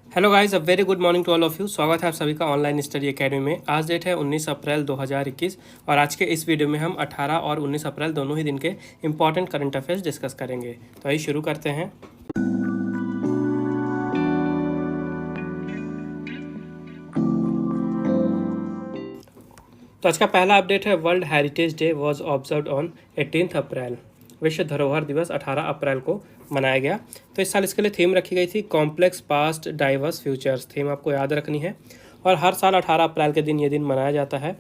Hello guys, a very good morning to all of you. स्वागत है आप सभी का ऑनलाइन स्टडी एकेडमी में। आज डेट है 19 अप्रैल 2021 और आज के इस वीडियो में हम 18 और 19 अप्रैल दोनों ही दिन के इंपॉर्टेंट करंट अफेयर्स डिस्कस करेंगे। तो आइए शुरू करते हैं। तो आज का पहला अपडेट है, world heritage day was observe on 18 अप्रैल। विश्व धरोहर दिवस 18 अप्रैल को मनाया गया। तो इस साल इसके लिए थीम रखी गई थी complex past diverse futures. Theme आपको याद रखनी है और हर साल 18 अप्रैल के दिन ये दिन मनाया जाता है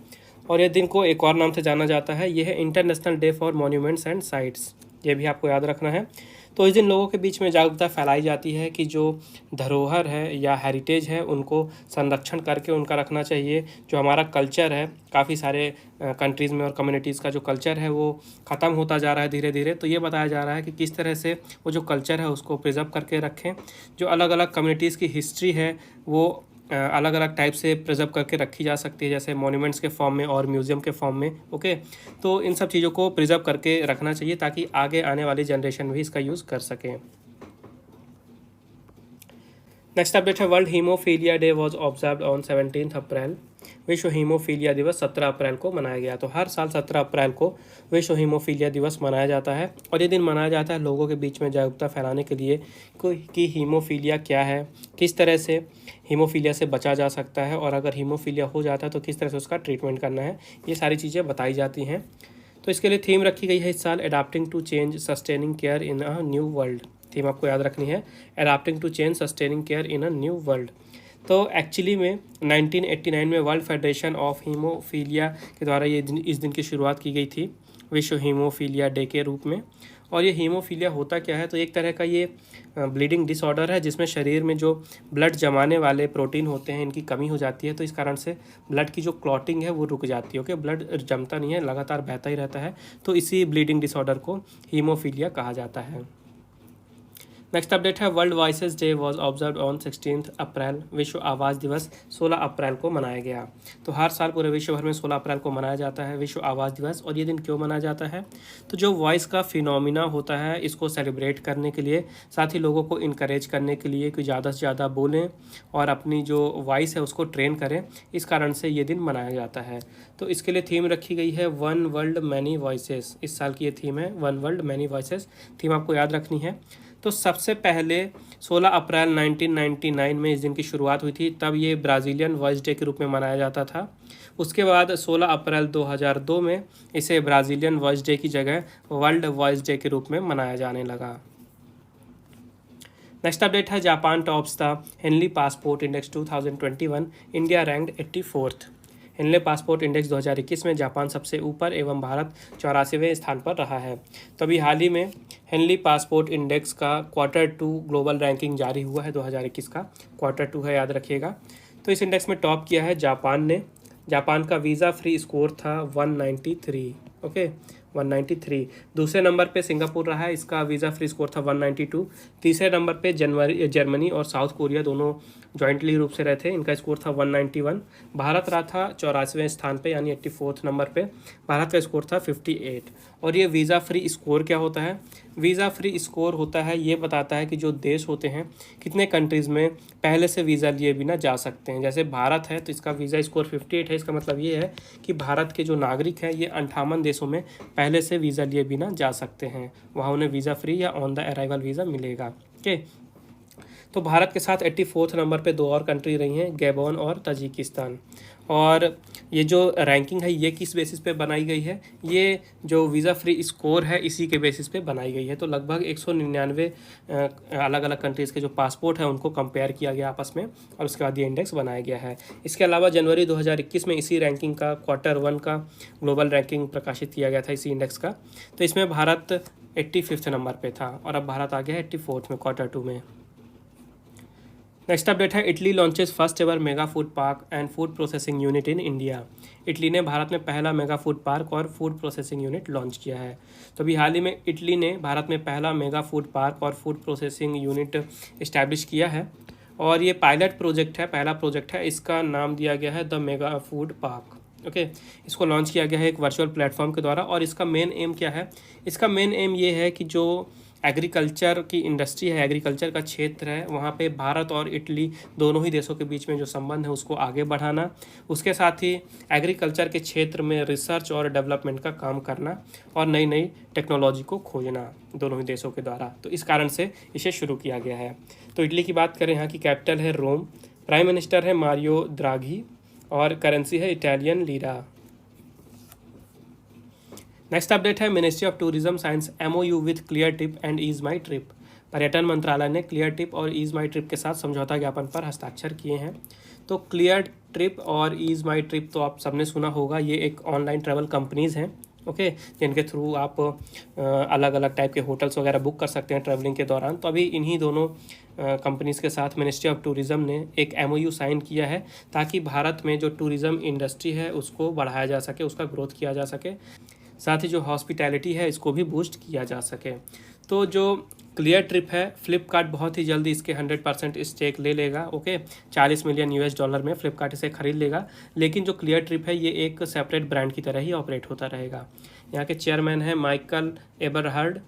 और ये दिन को एक और नाम से जाना जाता है, ये है international day for monuments and sites. ये भी आपको याद रखना है। तो इस दिन लोगों के बीच में जागरूकता फैलाई जाती है कि जो धरोहर है या हेरिटेज है उनको संरक्षण करके उनका रखना चाहिए। जो हमारा कल्चर है, काफ़ी सारे कंट्रीज़ में और कम्युनिटीज़ का जो कल्चर है वो ख़त्म होता जा रहा है धीरे धीरे। तो ये बताया जा रहा है कि किस तरह से वो जो कल्चर है उसको प्रिजर्व करके रखें। जो अलग अलग कम्युनिटीज़ की हिस्ट्री है वो अलग अलग टाइप से प्रिजर्व करके रखी जा सकती है, जैसे मॉन्यूमेंट्स के फॉर्म में और म्यूज़ियम के फॉर्म में। ओके, तो इन सब चीज़ों को प्रिजर्व करके रखना चाहिए ताकि आगे आने वाली जनरेशन भी इसका यूज़ कर सकें। नेक्स्ट अपडेट है, world haemophilia day was observed on 17 अप्रैल। विश्व हीमोफीलिया दिवस 17 अप्रैल को मनाया गया। तो हर साल 17 अप्रैल को विश्व हीमोफीलिया दिवस मनाया जाता है और ये दिन मनाया जाता है लोगों के बीच में जागरूकता फैलाने के लिए कि हीमोफीलिया क्या है, किस तरह से हीमोफीलिया से बचा जा सकता है और अगर हीमोफीलिया हो जाता है तो किस तरह से उसका ट्रीटमेंट करना है। ये सारी चीज़ें बताई जाती हैं। तो इसके लिए थीम रखी गई है इस साल adapting to change sustaining care in a new world. Theme आपको याद रखनी है, adapting to change sustaining care in a new world. तो एक्चुअली में 1989 में वर्ल्ड फेडरेशन ऑफ हीमोफीलिया के द्वारा इस दिन की शुरुआत की गई थी विश्व हीमोफीलिया डे के रूप में। और ये हीमोफीलिया होता क्या है, तो एक तरह का ये ब्लीडिंग डिसऑर्डर है जिसमें शरीर में जो ब्लड जमाने वाले प्रोटीन होते हैं इनकी कमी हो जाती है। तो इस कारण से ब्लड की जो क्लॉटिंग है वो रुक जाती है। ओके, ब्लड जमता नहीं है, लगातार बहता ही रहता है। तो इसी ब्लीडिंग डिसऑर्डर को हीमोफीलिया कहा जाता है। नेक्स्ट अपडेट है, world voices day was observe on 16 अप्रैल। विश्व आवाज़ दिवस 16 अप्रैल को मनाया गया। तो हर साल पूरे विश्व भर में 16 अप्रैल को मनाया जाता है विश्व आवाज़ दिवस। और ये दिन क्यों मनाया जाता है, तो जो वॉइस का फिनोमिना होता है इसको सेलिब्रेट करने के लिए, साथ ही लोगों को इनकरेज करने के लिए कि ज़्यादा से ज़्यादा बोलें और अपनी जो वॉइस है उसको ट्रेन करें। इस कारण से ये दिन मनाया जाता है। तो इसके लिए थीम रखी गई है वन वर्ल्ड मैनी वॉइसेस। इस साल की ये थीम है one world many voices. Theme आपको याद रखनी है। तो सबसे पहले 16 अप्रैल 1999 में इस दिन की शुरुआत हुई थी, तब ये ब्राज़ीलियन वॉइस डे के रूप में मनाया जाता था। उसके बाद 16 अप्रैल 2002 में इसे ब्राज़ीलियन वॉइस डे की जगह वर्ल्ड वॉइस डे के रूप में मनाया जाने लगा। नेक्स्ट अपडेट है, Japan tops the Henley passport index 2021, India ranked 84th। Henley passport index 2021 में जापान सबसे ऊपर एवं भारत 84वें स्थान पर रहा है। तो अभी हाल ही में हेनली पासपोर्ट इंडेक्स का Q2 ग्लोबल रैंकिंग जारी हुआ है। 2021 का Q2 है, याद रखिएगा। तो इस इंडेक्स में टॉप किया है जापान ने। जापान का वीज़ा फ्री स्कोर था 193। ओके, 193। दूसरे नंबर पे सिंगापुर रहा है, इसका वीज़ा फ्री स्कोर था 192। तीसरे नंबर पे जर्मनी और साउथ कोरिया दोनों जॉइंटली रूप से रहे थे, इनका स्कोर था 191। भारत रहा था 84वें स्थान पे यानी 84th नंबर पे, भारत का स्कोर था 58। और ये वीज़ा फ्री स्कोर क्या होता है, वीज़ा फ्री स्कोर होता है, ये बताता है कि जो देश होते हैं कितने कंट्रीज़ में पहले से वीज़ा लिए बिना जा सकते हैं। जैसे भारत है तो इसका वीज़ा स्कोर 58 है। इसका मतलब ये है कि भारत के जो नागरिक हैं ये 58 देशों में पहले से वीज़ा लिए बिना जा सकते हैं, वहाँ उन्हें वीज़ा फ्री या ऑन द अराइवल वीज़ा मिलेगा। ओके, तो भारत के साथ 84th नंबर पे दो और कंट्री रही हैं, गैबोन और तजिकिस्तान। और ये जो रैंकिंग है ये किस बेसिस पे बनाई गई है, ये जो वीज़ा फ्री स्कोर है इसी के बेसिस पे बनाई गई है। तो लगभग 199 अलग अलग कंट्रीज़ के जो पासपोर्ट हैं उनको कंपेयर किया गया आपस में और उसके बाद ये इंडेक्स बनाया गया है। इसके अलावा जनवरी 2021 में इसी रैंकिंग का Q1 का ग्लोबल रैंकिंग प्रकाशित किया गया था इसी इंडेक्स का। तो इसमें भारत 85th नंबर पर था और अब भारत आ गया है 84th में Q2 में। नेक्स्ट अपडेट है, Italy launches first ever mega food park and food processing unit in India. Italy ने भारत में पहला मेगा फूड पार्क और फूड प्रोसेसिंग यूनिट लॉन्च किया है। तो अभी हाल ही में इटली ने भारत में पहला मेगा फूड पार्क और फूड प्रोसेसिंग यूनिट इस्टेब्लिश किया है और ये पायलट प्रोजेक्ट है, पहला प्रोजेक्ट है। इसका नाम दिया गया है the mega food park. Okay, इसको लॉन्च किया गया है एक वर्चुअल प्लेटफॉर्म के द्वारा और इसका मेन एम क्या है, इसका मेन एम ये है कि जो एग्रीकल्चर की इंडस्ट्री है, एग्रीकल्चर का क्षेत्र है, वहाँ पे भारत और इटली दोनों ही देशों के बीच में जो संबंध है उसको आगे बढ़ाना, उसके साथ ही एग्रीकल्चर के क्षेत्र में रिसर्च और डेवलपमेंट का काम करना और नई नई टेक्नोलॉजी को खोजना दोनों ही देशों के द्वारा। तो इस कारण से इसे शुरू किया गया है। तो इटली की बात करें, यहाँ की कैपिटल है रोम, प्राइम मिनिस्टर है मारियो द्राघी और करेंसी है इटालियन लीरा। नेक्स्ट अपडेट है, ministry of tourism signs MOU with Cleartrip and EaseMyTrip. पर्यटन मंत्रालय ने क्लियर ट्रिप और ईज माई ट्रिप के साथ समझौता ज्ञापन पर हस्ताक्षर किए हैं। तो क्लियर ट्रिप और ईज माई ट्रिप तो आप सबने सुना होगा, ये एक ऑनलाइन ट्रैवल कंपनीज़ हैं, ओके, जिनके थ्रू आप अलग अलग टाइप के होटल्स वगैरह बुक कर सकते हैं ट्रैवलिंग के दौरान। तो अभी इन्हीं दोनों कंपनीज़ के साथ मिनिस्ट्री ऑफ टूरिज़्म ने एक MOU साइन किया है ताकि भारत में जो टूरिज़्म इंडस्ट्री है उसको बढ़ाया जा सके, उसका ग्रोथ किया जा सके, साथ ही जो हॉस्पिटैलिटी है इसको भी बूस्ट किया जा सके। तो जो क्लियर ट्रिप है, फ्लिपकार्ट बहुत ही जल्दी इसके 100% स्टेक ले लेगा, ओके, $40 मिलियन में फ्लिपकार्ट इसे खरीद लेगा। लेकिन जो क्लियर ट्रिप है ये एक सेपरेट ब्रांड की तरह ही ऑपरेट होता रहेगा। यहाँ के चेयरमैन है माइकल एबरहर्ड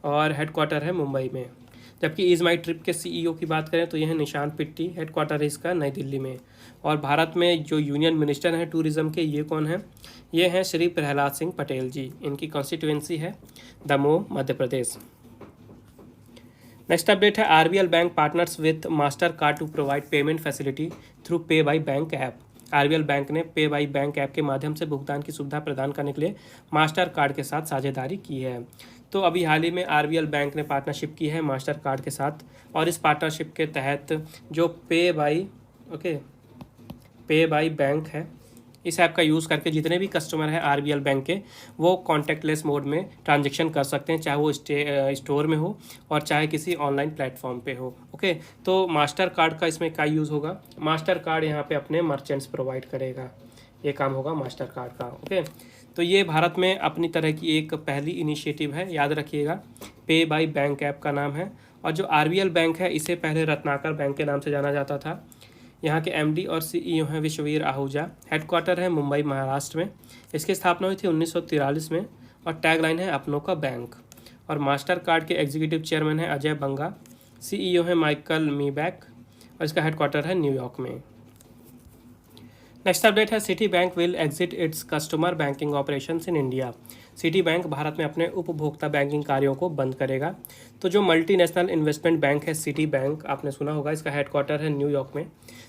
और हेडक्वार्टर है मुंबई में। जबकि ईज माई ट्रिप के CEO की बात करें तो यह है निशांत पिट्टी, हेडक्वार्टर है इसका नई दिल्ली में। और भारत में जो यूनियन मिनिस्टर हैं टूरिज़्म के, ये कौन है? ये हैं श्री प्रहलाद सिंह पटेल जी। इनकी कॉन्स्टिट्यूएंसी है दमोह, मध्य प्रदेश। नेक्स्ट अपडेट है, RBL bank partners with Mastercard to provide payment facility through pay by bank app. RBL bank ने पे बाई बैंक ऐप के माध्यम से भुगतान की सुविधा प्रदान करने के लिए मास्टर कार्ड के साथ साझेदारी की है। तो अभी हाल ही में RBL बैंक ने पार्टनरशिप की है मास्टर कार्ड के साथ, और इस पार्टनरशिप के तहत जो पे बाई बैंक है, इस ऐप का यूज़ करके जितने भी कस्टमर हैं RBL बैंक के, वो कॉन्टैक्टलेस मोड में ट्रांजैक्शन कर सकते हैं, चाहे वो स्टोर में हो और चाहे किसी ऑनलाइन प्लेटफॉर्म पे हो, ओके। तो मास्टर कार्ड का इसमें क्या यूज़ होगा? मास्टर कार्ड यहाँ पे अपने मर्चेंट्स प्रोवाइड करेगा, ये काम होगा मास्टर कार्ड का, ओके। तो ये भारत में अपनी तरह की एक पहली इनिशिएटिव है, याद रखिएगा, पे बाई बैंक ऐप का नाम है। और जो RBL बैंक है इसे पहले रत्नाकर बैंक के नाम से जाना जाता था। यहाँ के MD और CEO हैं विश्ववीर आहूजा, हेडक्वार्टर है मुंबई, महाराष्ट्र में। इसकी स्थापना हुई थी 1943 में और टैगलाइन है अपनों का बैंक। और मास्टर कार्ड के एग्जीक्यूटिव चेयरमैन है अजय बंगा, CEO है माइकल मीबैक और इसका हेडक्वार्टर है न्यूयॉर्क में। नेक्स्ट अपडेट है, city bank will exit its customer banking operations in India. City bank Bharat में अपने उपभोक्ता बैंकिंग कार्यों को बंद करेगा। तो जो मल्टीनेशनल इन्वेस्टमेंट बैंक है सिटी बैंक, आपने सुना होगा, इसका हेडक्वार्टर है न्यूयॉर्क में।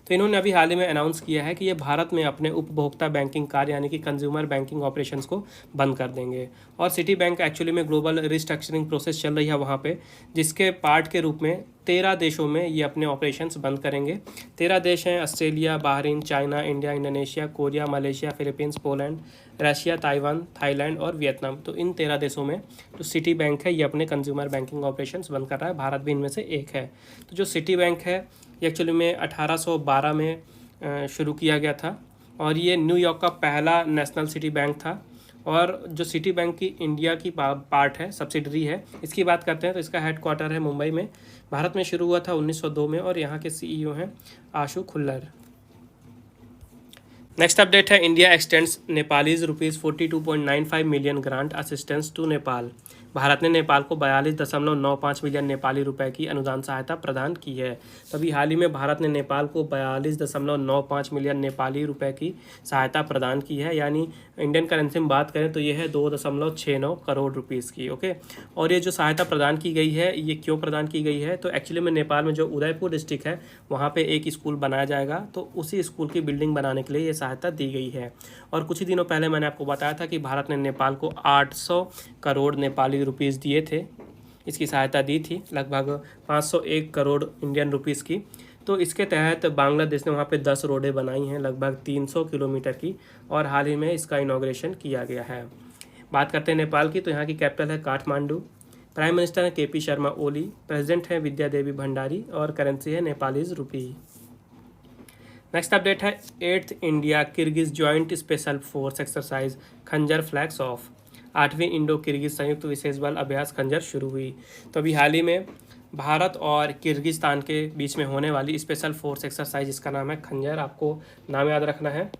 तो इन्होंने अभी हाल ही में अनाउंस किया है कि ये भारत में अपने उपभोक्ता बैंकिंग कार्य यानी कि कंज्यूमर बैंकिंग ऑपरेशंस को बंद कर देंगे। और सिटी बैंक एक्चुअली में ग्लोबल रिस्ट्रक्चरिंग प्रोसेस चल रही है वहाँ पे, जिसके पार्ट के रूप में 13 देशों में ये अपने ऑपरेशंस बंद करेंगे। 13 देश हैं, Australia, Bahrain, China, India, Indonesia, Korea, Malaysia, Philippines, Poland, Russia, Taiwan, Thailand और वियतनाम। तो इन 13 देशों में जो सिटी बैंक है ये अपने कंज्यूमर बैंकिंग ऑपरेशंस बंद कर रहा है, भारत भी इनमें से एक है। तो जो सिटी बैंक है ये एक्चुअली में 1812 में शुरू किया गया था और ये न्यूयॉर्क का पहला नेशनल सिटी बैंक था। और जो सिटी बैंक की इंडिया की पार्ट है, सब्सिडरी है, इसकी बात करते हैं तो इसका हेडक्वार्टर है मुंबई में। भारत में शुरू हुआ था 1902 में और यहाँ के CEO हैं आशु खुल्लर। नेक्स्ट अपडेट है, India extends Nepalese ₹42.95 million grant assistance to Nepal. Bharat ने नेपाल को 42.95 मिलियन नेपाली रुपए की अनुदान सहायता प्रदान की है। तभी हाल ही में भारत ने नेपाल को 42.95 मिलियन नेपाली रुपए की सहायता प्रदान की है, यानी इंडियन करेंसी में बात करें तो ये है 2.69 करोड़ रुपीज़ की, ओके। और ये जो सहायता प्रदान की गई है ये क्यों प्रदान की गई है? तो एक्चुअली में नेपाल में जो उदयपुर डिस्ट्रिक्ट है वहाँ पे एक स्कूल बनाया जाएगा, तो उसी स्कूल की बिल्डिंग बनाने के लिए ये सहायता दी गई है। और कुछ ही दिनों पहले मैंने आपको बताया था कि भारत ने नेपाल को 800 करोड़ नेपाली रुपीज़ दिए थे, इसकी सहायता दी थी, लगभग 501 करोड़ इंडियन रुपीज़ की। तो इसके तहत बांग्लादेश ने वहाँ पे 10 रोडें बनाई हैं लगभग 300 किलोमीटर की, और हाल ही में इसका इनॉग्रेशन किया गया है। बात करते हैं नेपाल की, तो यहाँ की कैपिटल है काठमांडू, प्राइम मिनिस्टर है KP शर्मा ओली, प्रेसिडेंट है विद्या देवी भंडारी और करेंसी है नेपालीज रुपी। नेक्स्ट अपडेट है, 8th India Kyrgyz joint special force exercise खंजर फ्लैग्स ऑफ। 8वीं इंडो किर्गिज संयुक्त विशेष बल अभ्यास खंजर शुरू हुई। तो अभी हाल ही में भारत और किर्गिस्तान के बीच में होने वाली स्पेशल फोर्स एक्सरसाइज, इसका नाम है खंजर, आपको नाम याद रखना है।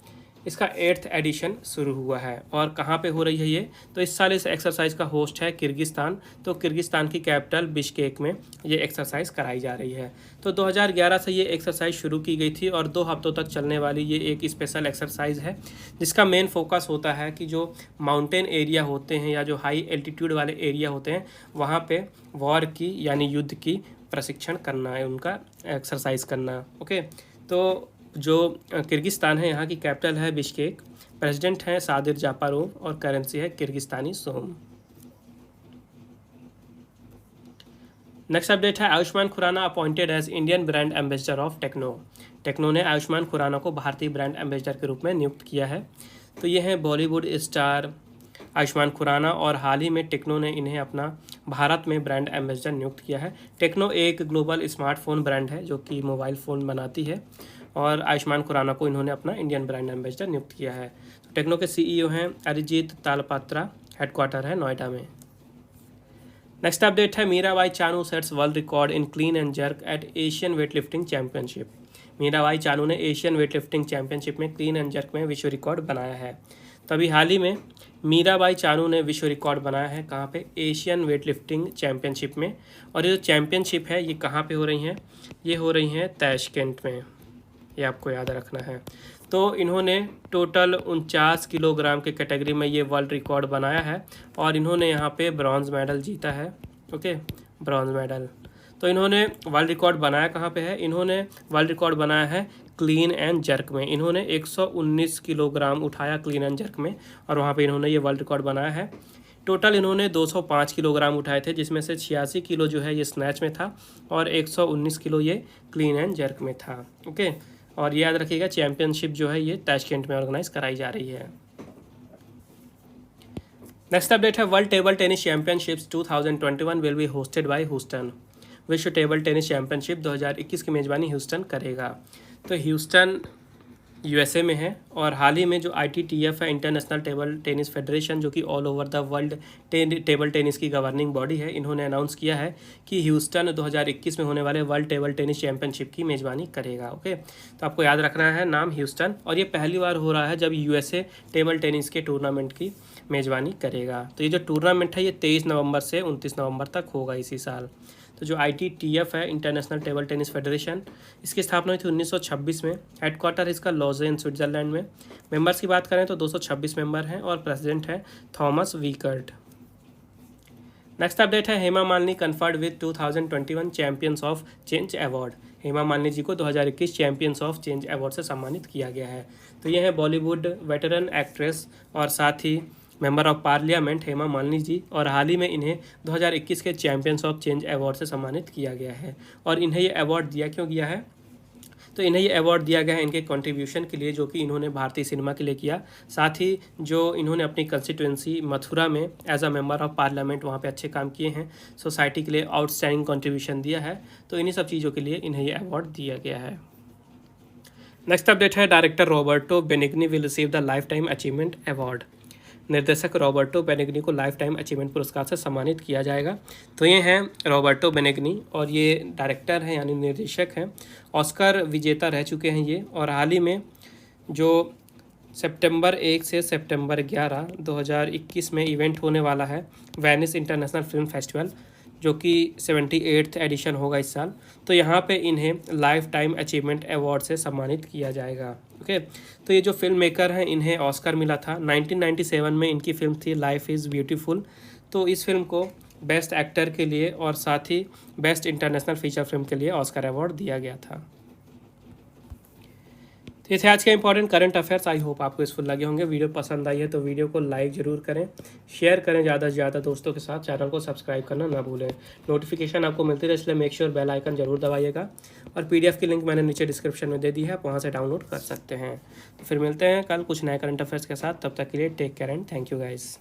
इसका 8th एडिशन शुरू हुआ है। और कहाँ पे हो रही है ये? तो इस साल इस एक्सरसाइज का होस्ट है किर्गिस्तान। तो किर्गिस्तान की कैपिटल बिश्केक में ये एक्सरसाइज कराई जा रही है। तो 2011 से ये एक्सरसाइज शुरू की गई थी और 2 हफ्तों तक चलने वाली ये एक स्पेशल एक्सरसाइज है, जिसका मेन फोकस होता है कि जो माउंटेन एरिया होते हैं या जो हाई एल्टीट्यूड वाले एरिया होते हैं वहाँ पे वॉर की यानी युद्ध की प्रशिक्षण करना है, उनका एक्सरसाइज करना। ओके, तो जो किर्गिस्तान है यहाँ की कैपिटल है बिश्केक, प्रेसिडेंट हैं सादिर जापारोव और करेंसी है किर्गिस्तानी सोम। नेक्स्ट अपडेट है Ayushmann Khurrana appointed as Indian brand ambassador of Tecno. Tecno ने आयुष्मान खुराना को भारतीय ब्रांड एम्बेसडर के रूप में नियुक्त किया है। तो ये हैं बॉलीवुड स्टार आयुष्मान खुराना और हाल ही में टेक्नो ने इन्हें अपना भारत में ब्रांड एम्बेसडर नियुक्त किया है। टेक्नो एक ग्लोबल स्मार्टफोन ब्रांड है जो कि मोबाइल फ़ोन बनाती है और आयुष्मान खुराना को इन्होंने अपना इंडियन ब्रांड एम्बेसडर नियुक्त किया है। तो टेक्नो के सीईओ हैं अरिजीत तालपात्रा, हेडक्वार्टर है नोएडा में। नेक्स्ट अपडेट है Mirabai Chanu sets world record in clean and jerk eight Asian weightlifting championship. Mirabai Chanu ने एशियन वेटलिफ्टिंग चैंपियनशिप में क्लीन एंड जर्क में विश्व रिकॉर्ड बनाया है। तभी हाल ही में मीराबाई चानू ने विश्व रिकॉर्ड बनाया है कहाँ पे? एशियन वेटलिफ्टिंग चैंपियनशिप में। और ये जो चैंपियनशिप है ये कहाँ पे हो रही हैं? ये हो रही हैं ताशकेंट में, ये आपको याद रखना है। तो इन्होंने टोटल 49 किलोग्राम के कैटेगरी में ये वर्ल्ड रिकॉर्ड बनाया है और इन्होंने यहाँ पे ब्रॉन्ज मेडल जीता है। Okay, bronze medal. तो इन्होंने वर्ल्ड रिकॉर्ड बनाया कहाँ पे है? इन्होंने वर्ल्ड रिकॉर्ड बनाया है क्लीन एंड जर्क में। इन्होंने 119 किलोग्राम उठाया क्लीन एंड जर्क में और वहाँ पे इन्होंने ये वर्ल्ड रिकॉर्ड बनाया है। टोटल इन्होंने 205 किलोग्राम उठाए थे, जिसमें से 86 किलो जो है ये स्नैच में था और 119 किलो ये क्लीन एंड जर्क में था। ओके, और याद रखिएगा चैंपियनशिप जो है ये ताशकेंट में ऑर्गेनाइज कराई जा रही है। नेक्स्ट अपडेट है world table tennis championships 2021 will be hosted by Houston. विश्व टेबल टेनिस चैंपियनशिप 2021 की मेजबानी ह्यूस्टन करेगा। तो ह्यूस्टन यूएसए में है और हाल ही में जो ITTF है, इंटरनेशनल टेबल टेनिस फेडरेशन, जो कि all over the world table tennis की गवर्निंग बॉडी है, इन्होंने अनाउंस किया है कि ह्यूस्टन 2021 में होने वाले वर्ल्ड टेबल टेनिस चैंपियनशिप की मेजबानी करेगा। ओके, तो आपको याद रखना है नाम ह्यूस्टन, और ये पहली बार हो रहा है जब यूएसए टेबल टेनिस के टूर्नामेंट की मेजबानी करेगा। तो ये जो टूर्नामेंट है ये 23 नवंबर से 29 नवंबर तक होगा इसी साल। तो जो ITTF है, इंटरनेशनल टेबल टेनिस फेडरेशन, इसकी स्थापना हुई थी 1926 में। हेडक्वार्टर इसका लॉजेन स्विट्जरलैंड में। मेंबर्स की बात करें तो 226 मेंबर हैं और प्रेसिडेंट है थॉमस वीकर्ट। नेक्स्ट अपडेट है Hema Malini conferred with 2021 champions of change award. Hema Malini ji को 2021 चैंपियंस ऑफ चेंज अवार्ड से सम्मानित किया गया है। तो ये है बॉलीवुड वेटरन एक्ट्रेस और साथ ही member of parliament Hema Malini ji, और हाल ही में इन्हें 2021 के चैंपियंस ऑफ चेंज अवार्ड से सम्मानित किया गया है। और इन्हें ये अवार्ड दिया क्यों गया है? तो इन्हें ये अवार्ड दिया गया है इनके कंट्रीब्यूशन के लिए जो कि इन्होंने भारतीय सिनेमा के लिए किया, साथ ही जो इन्होंने अपनी कंस्टिट्यूंसी मथुरा में as a member of parliament वहाँ पे अच्छे काम किए हैं, सोसाइटी के लिए आउटस्टैंडिंग कंट्रीब्यूशन दिया है। तो इन्हीं सब चीज़ों के लिए इन्हें ये अवार्ड दिया गया है। नेक्स्ट अपडेट है director Roberto Benigni will receive the lifetime achievement award. निर्देशक रॉबर्टो बेनिग्नी को लाइफ टाइम अचीवमेंट पुरस्कार से सम्मानित किया जाएगा। तो ये हैं रॉबर्टो बेनिग्नी और ये डायरेक्टर हैं यानी निर्देशक हैं, ऑस्कर विजेता रह चुके हैं ये, और हाल ही में जो सितंबर 1 से सितंबर 11, 2021 में इवेंट होने वाला है वेनिस इंटरनेशनल फिल्म फेस्टिवल, जो कि 78th एडिशन होगा इस साल। तो यहाँ पे इन्हें लाइफ टाइम अचीवमेंट अवार्ड से सम्मानित किया जाएगा। ओके, तो ये जो फिल्म मेकर हैं इन्हें ऑस्कर मिला था 1997 में, इनकी फिल्म थी लाइफ इज़ ब्यूटीफुल। तो इस फिल्म को बेस्ट एक्टर के लिए और साथ ही बेस्ट इंटरनेशनल फीचर फिल्म के लिए ऑस्कर अवार्ड दिया गया था। तो ये थे आज के important current affairs. I hope आपको यूजफुल लगे होंगे। वीडियो पसंद आई है तो वीडियो को लाइक ज़रूर करें, शेयर करें ज़्यादा से ज़्यादा दोस्तों के साथ, चैनल को सब्सक्राइब करना ना भूलें। नोटिफिकेशन आपको मिलती रहे इसलिए मेक श्योर बेल आइकन जरूर दबाइएगा, और PDF की लिंक मैंने नीचे डिस्क्रिप्शन में दे दी है, आप वहाँ से डाउनलोड कर सकते हैं। तो फिर मिलते हैं कल कुछ नए करंट अफेयर्स के साथ, तब तक के लिए take care and thank you guys.